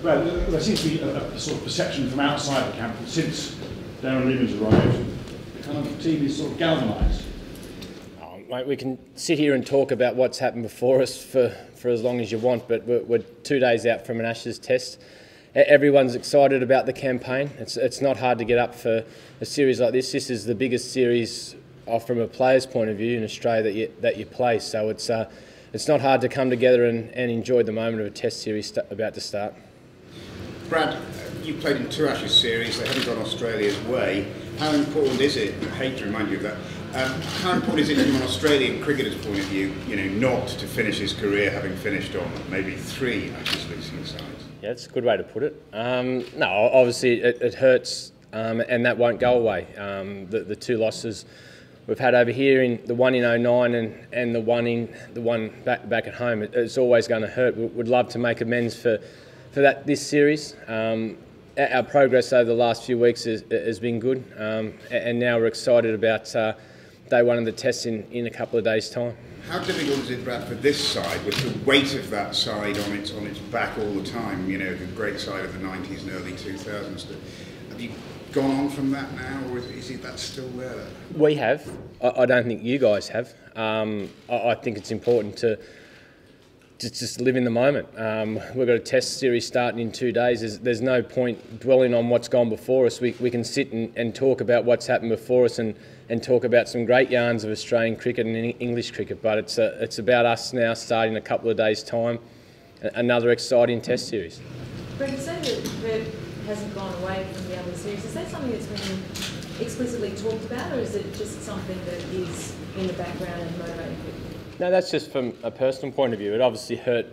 Brad, there seems to be a sort of perception from outside the camp that since Darren Lehman's arrived, the kind of team is sort of galvanised. Oh, mate, we can sit here and talk about what's happened before us for as long as you want, but we're 2 days out from an Ashes test. Everyone's excited about the campaign. It's not hard to get up for a series like this. This is the biggest series from a player's point of view in Australia that you play. So it's not hard to come together and enjoy the moment of a test series about to start. Brad, you played in 2 Ashes series. They haven't gone Australia's way. How important is it? I hate to remind you of that. How important is it from an Australian cricketer's point of view, not to finish his career having finished on maybe 3 Ashes losing sides? Yeah, that's a good way to put it. No, obviously it hurts, and that won't go away. The 2 losses we've had over here, in the one in 09 and the one back at home, it's always going to hurt. We'd love to make amends for this series. Our progress over the last few weeks has been good, and now we're excited about day 1 of the test in a couple of days' time. How difficult is it, Brad, for this side, with the weight of that side on its back all the time? The great side of the 90s and early 2000s. Have you gone on from that now, or is that still there? We have. I don't think you guys have. I think it's important to just live in the moment. We've got a test series starting in 2 days. There's no point dwelling on what's gone before us. We can sit and talk about what's happened before us and talk about some great yarns of Australian cricket and English cricket, but it's about us now starting in a couple of days' time, another exciting test series. Brett, you say that hasn't gone away from the other series. Is that something that's been explicitly talked about, or is it just something that is in the background and motivating people? No, that's just from a personal point of view. It obviously hurt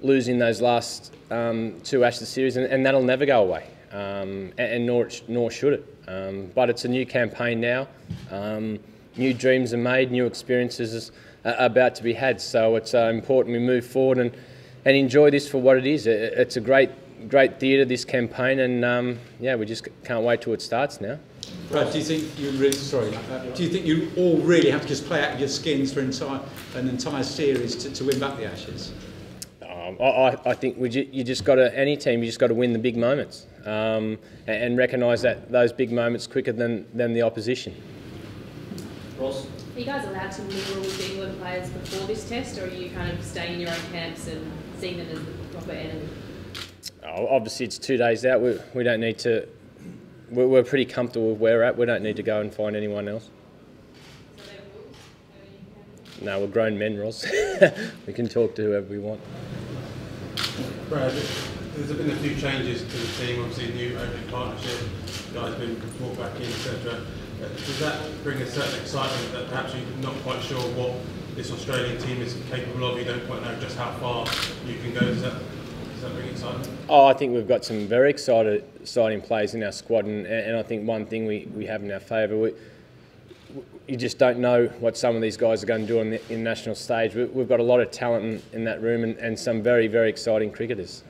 losing those last 2 Ashes series, and that'll never go away, and nor should it. But it's a new campaign now. New dreams are made, new experiences are about to be had. So it's important we move forward and enjoy this for what it is. It's a great theatre, this campaign, and we just can't wait till it starts now. Brad, do you think you all really have to just play out of your skins for an entire series to win back the Ashes? I think you just got to, any team, you just got to win the big moments and recognise that those big moments quicker than the opposition. Ross? Are you guys allowed to mingle with England players before this test, or are you kind of staying in your own camps and seeing them as the proper enemy? Obviously, it's 2 days out. We don't need to. We're pretty comfortable with where we're at. We don't need to go and find anyone else. No, we're grown men, Ross. We can talk to whoever we want. Brad, there's been a few changes to the team, obviously a new opening partnership, guys been brought back in, etc. Does that bring a certain excitement that perhaps you're not quite sure what this Australian team is capable of? You don't quite know just how far you can go. Does that bring excitement? I think we've got some very exciting players in our squad, and I think one thing we have in our favour, you just don't know what some of these guys are going to do on the international stage. We've got a lot of talent in that room and some very, very exciting cricketers.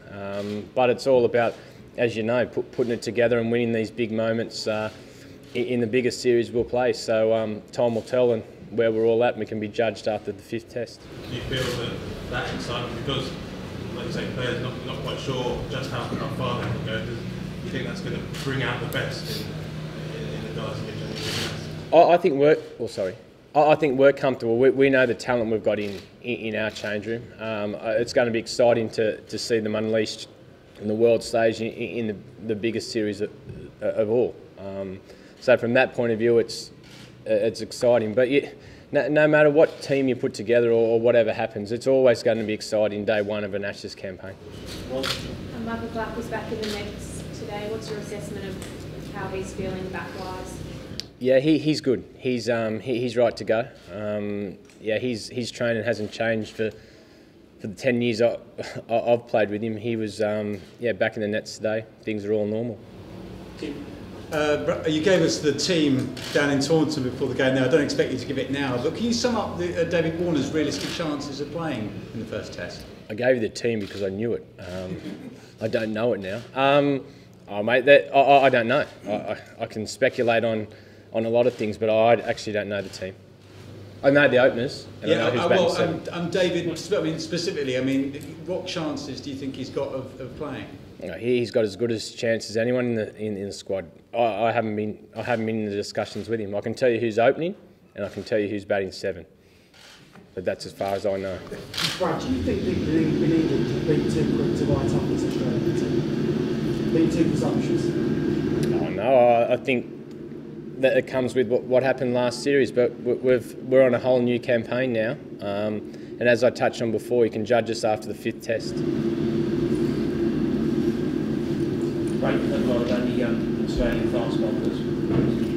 But it's all about, as you know, putting it together and winning these big moments in the biggest series we'll play. So time will tell, and where we're all at, and we can be judged after the 5th test. Do you feel that excitement, because, like you say, players not quite sure just how far they can go? Do you think that's going to bring out the best in the guys that I think we're comfortable. We know the talent we've got in our change room. It's going to be exciting to see them unleashed in the world stage in the biggest series of all. So from that point of view, it's exciting. But no matter what team you put together or whatever happens, it's always going to be exciting day 1 of an Ashes campaign. Michael Clarke was back in the mix today. What's your assessment of how he's feeling back-wise? Yeah, he's good. He's right to go. His training hasn't changed for the 10 years I've played with him. He was back in the nets today. Things are all normal. You gave us the team down in Taunton before the game. Now I don't expect you to give it now, but can you sum up David Warner's realistic chances of playing in the first test? I gave you the team because I knew it. I don't know it now. Mate, I don't know. I can speculate on a lot of things, but I actually don't know the team. I know the openers, and I know who's batting seven. David, specifically, I mean, what chances do you think he's got of playing? You know, he's got as good a chance as anyone in the squad. I haven't been in the discussions with him. I can tell you who's opening, and I can tell you who's batting seven. But that's as far as I know. Brad, do you think that we needed to be too quick to write up this Australian team? Being too presumptuous? Oh, no, I think that it comes with what happened last series, but we're on a whole new campaign now. And as I touched on before, you can judge us after the 5th test. Right, a lot of only young Australian fast bowlers.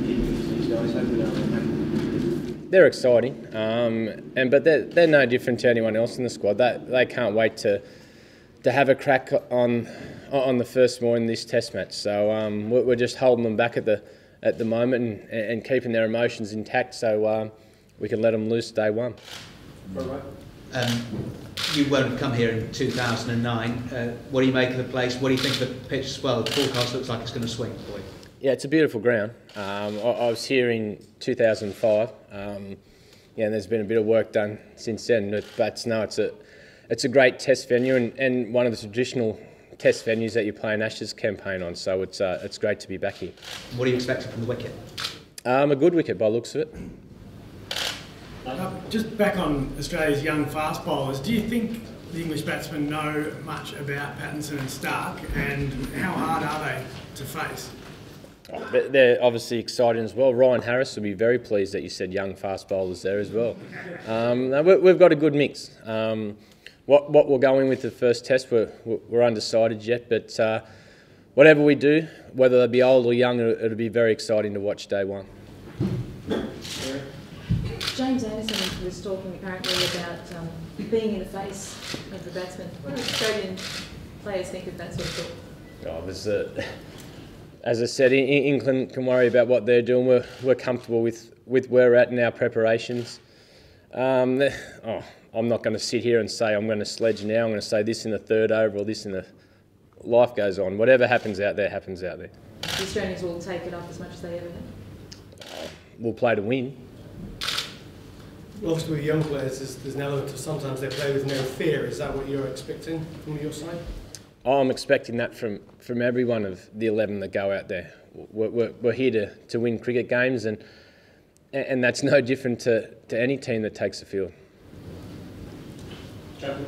These guys, how good are they? They're exciting, but they're no different to anyone else in the squad. They can't wait to have a crack on the first more in this test match. So we're just holding them back at the moment and keeping their emotions intact, so we can let them loose day one. You won't have come here in 2009. What do you make of the place? What do you think of the pitch as well? The forecast looks like it's going to swing for you. Yeah, it's a beautiful ground. I was here in 2005. And there's been a bit of work done since then. But no, it's a great test venue and one of the traditional test venues that you play an Ashes campaign on. So it's great to be back here. What are you expecting from the wicket? A good wicket by the looks of it. Just back on Australia's young fast bowlers, do you think the English batsmen know much about Pattinson and Stark, and how hard are they to face? They're obviously exciting as well. Ryan Harris will be very pleased that you said young fast bowlers there as well. We've got a good mix. What we're going with the first test, we're undecided yet, but whatever we do, whether they be old or young, it'll be very exciting to watch day one. James Anderson was talking apparently about being in the face of the batsman. What do Australian players think of that sort of thing? As I said, England can worry about what they're doing. We're comfortable with where we're at in our preparations. I'm not going to sit here and say I'm going to sledge now. I'm going to say this in the 3rd over or this in the... Life goes on. Whatever happens out there, happens out there. The Australians will take it up as much as they ever have? We'll play to win. Obviously with young players, there's an element of sometimes they play with no fear. Is that what you're expecting from your side? I'm expecting that from every one of the 11 that go out there. We're here to win cricket games, and that's no different to any team that takes the field. Darren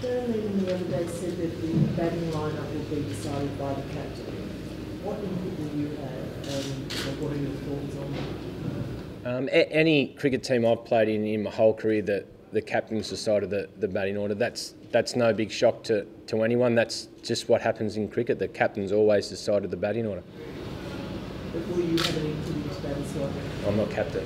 Leading the other day said that the batting lineup will be decided by the captain. What input will you have, and what are your thoughts on that? Any cricket team I've played in my whole career, that the captain's decided the batting order. That's no big shock to anyone. That's just what happens in cricket. The captain's always decided the batting order. But will you have an input in this batting side? I'm not captain.